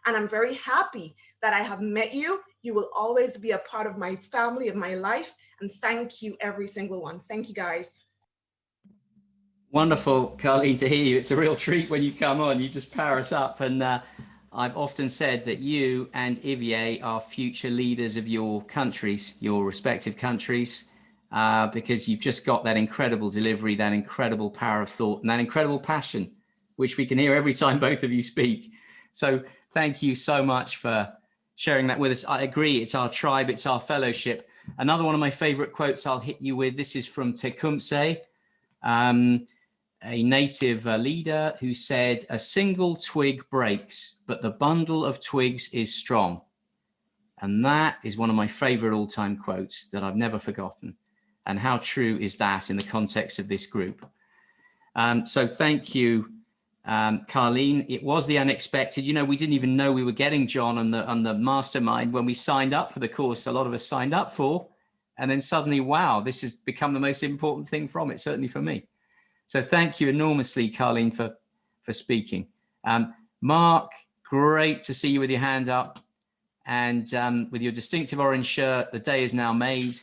And I'm very happy that I have met you. You will always be a part of my family, of my life. And thank you, every single one. Thank you, guys.
Wonderful, Carleen, to hear you. It's a real treat when you come on. You just power us up. And I've often said that you and Ivier are future leaders of your countries, your respective countries, because you've just got that incredible delivery, that incredible power of thought, and that incredible passion, which we can hear every time both of you speak. So thank you so much for sharing that with us. I agree, it's our tribe, it's our fellowship. Another one of my favorite quotes I'll hit you with, this is from Tecumseh, a native leader who said, "A single twig breaks, but the bundle of twigs is strong." And that is one of my favorite all-time quotes that I've never forgotten. And how true is that in the context of this group? So thank you Carlene, it was the unexpected. You know, we didn't even know we were getting John on the mastermind when we signed up for the course. A lot of us signed up for, and then suddenly, wow, this has become the most important thing from it, certainly for me. So thank you enormously, Carlene, for speaking. Mark, great to see you with your hand up, and with your distinctive orange shirt. The day is now made.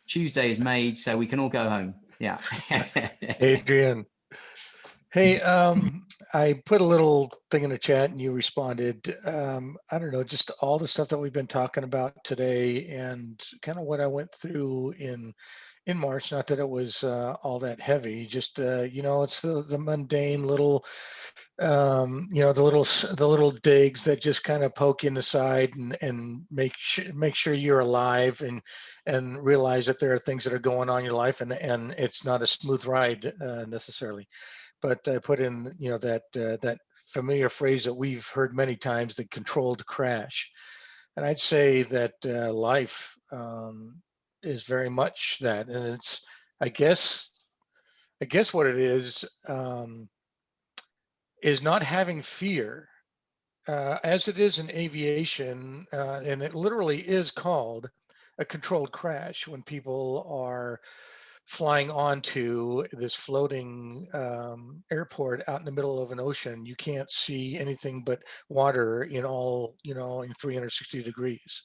Tuesday is made, so we can all go home. Yeah.
Adrian. Hey, I put a little thing in the chat and you responded. I don't know, just all the stuff that we've been talking about today and kind of what I went through in March. Not that it was all that heavy, just you know, it's the mundane little, you know, the little digs that just kind of poke you in the side and make sure you're alive and realize that there are things that are going on in your life and it's not a smooth ride necessarily. But I put in, you know, that familiar phrase that we've heard many times, the controlled crash. And I'd say that life is very much that. And it's, I guess what it is not having fear, as it is in aviation, and it literally is called a controlled crash when people are flying onto this floating airport out in the middle of an ocean. You can't see anything but water in all, you know, in 360 degrees.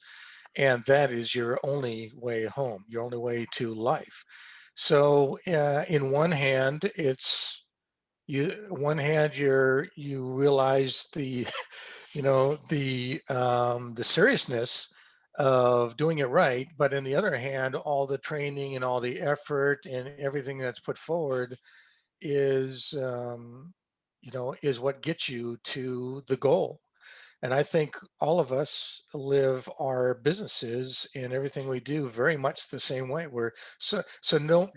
And that is your only way home, your only way to life. So in one hand, it's you realize the, you know, the seriousness of doing it right, but on the other hand, all the training and all the effort and everything that's put forward is, you know, is what gets you to the goal. And I think all of us live our businesses and everything we do very much the same way. So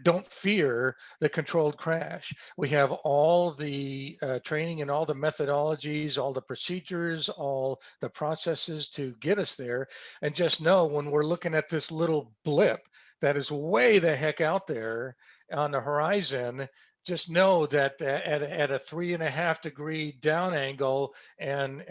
don't fear the controlled crash. We have all the training and all the methodologies, all the procedures, all the processes to get us there. And just know when we're looking at this little blip that is way the heck out there on the horizon, just know that at a 3.5 degree down angle and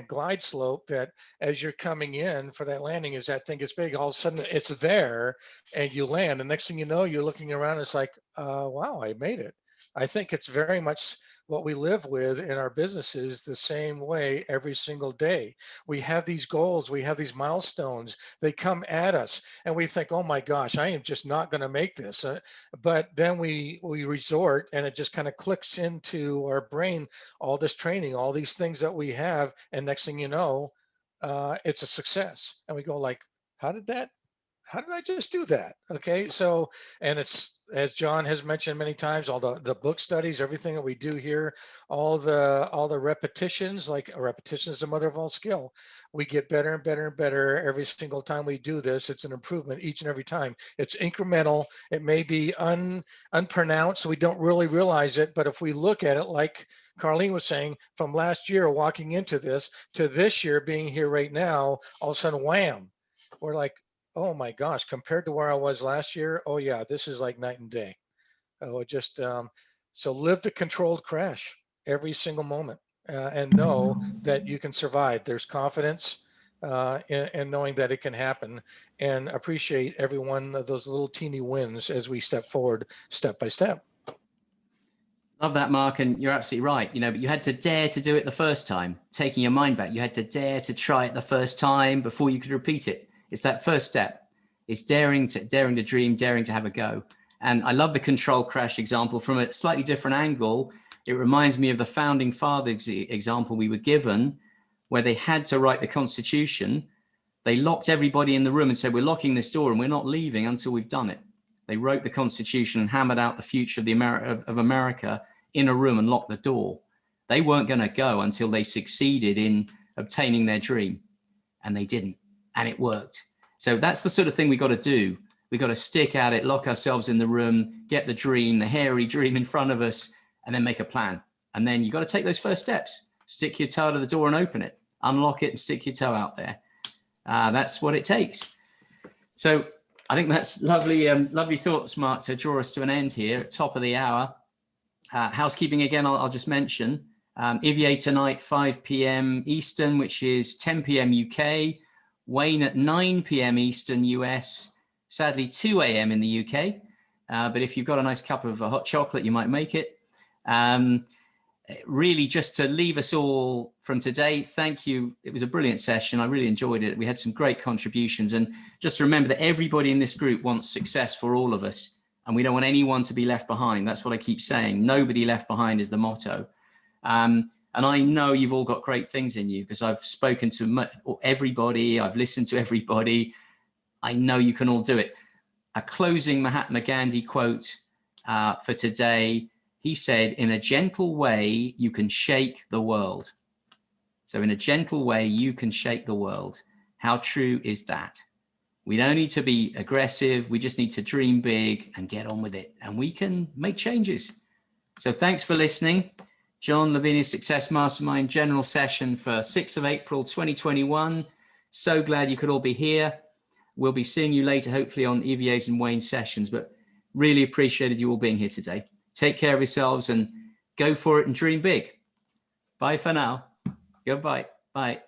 glide slope, that as you're coming in for that landing, as that thing gets big, all of a sudden it's there and you land. The next thing you know, you're looking around, it's like, wow, I made it. I think it's very much what we live with in our businesses the same way every single day. We have these goals, we have these milestones, they come at us and we think, oh my gosh, I am just not going to make this. But then we resort and it just kind of clicks into our brain, all this training, all these things that we have. And next thing you know, it's a success. And we go like, how did I just do that? Okay. So, and it's, as John has mentioned many times, all the book studies, everything that we do here, all the repetitions, like repetition is the mother of all skill. We get better and better and better every single time we do this. It's an improvement each and every time. It's incremental. It may be unpronounced, so we don't really realize it. But if we look at it, like Carlene was saying, from last year walking into this to this year being here right now, all of a sudden, wham, we're like, oh my gosh, compared to where I was last year, oh yeah, this is like night and day. Oh, just so live the controlled crash every single moment and know that you can survive. There's confidence in knowing that it can happen, and appreciate every one of those little teeny wins as we step forward, step by step.
Love that, Mark, and you're absolutely right. You know, but you had to dare to do it the first time. Taking your mind back, you had to dare to try it the first time before you could repeat it. It's that first step. It's daring to dream, daring to have a go. And I love the control crash example from a slightly different angle. It reminds me of the founding fathers example we were given, where they had to write the Constitution. They locked everybody in the room and said, we're locking this door and we're not leaving until we've done it. They wrote the Constitution and hammered out the future of America in a room and locked the door. They weren't going to go until they succeeded in obtaining their dream. And they didn't. And it worked. So that's the sort of thing we got to do. We got to stick at it, lock ourselves in the room, get the dream, the hairy dream in front of us, and then make a plan. And then you got to take those first steps. Stick your toe to the door and open it. Unlock it and stick your toe out there. That's what it takes. So I think that's lovely, lovely thoughts, Mark, to draw us to an end here at top of the hour. Housekeeping again, I'll just mention. Ivier tonight, 5 p.m. Eastern, which is 10 p.m. UK. Wayne at 9 p.m. Eastern US. Sadly, 2 a.m. in the UK. But if you've got a nice cup of hot chocolate, you might make it. Really, just to leave us all from today, thank you. It was a brilliant session. I really enjoyed it. We had some great contributions. And just remember that everybody in this group wants success for all of us. And we don't want anyone to be left behind. That's what I keep saying. Nobody left behind is the motto. And I know you've all got great things in you because I've spoken to everybody. I've listened to everybody. I know you can all do it. A closing Mahatma Gandhi quote for today. He said, in a gentle way, you can shake the world. So in a gentle way, you can shake the world. How true is that? We don't need to be aggressive. We just need to dream big and get on with it. And we can make changes. So thanks for listening. John Lavenia Success Mastermind General Session for 6th of April, 2021. So glad you could all be here. We'll be seeing you later, hopefully on Evier's and Wayne's sessions, but really appreciated you all being here today. Take care of yourselves and go for it and dream big. Bye for now. Goodbye. Bye.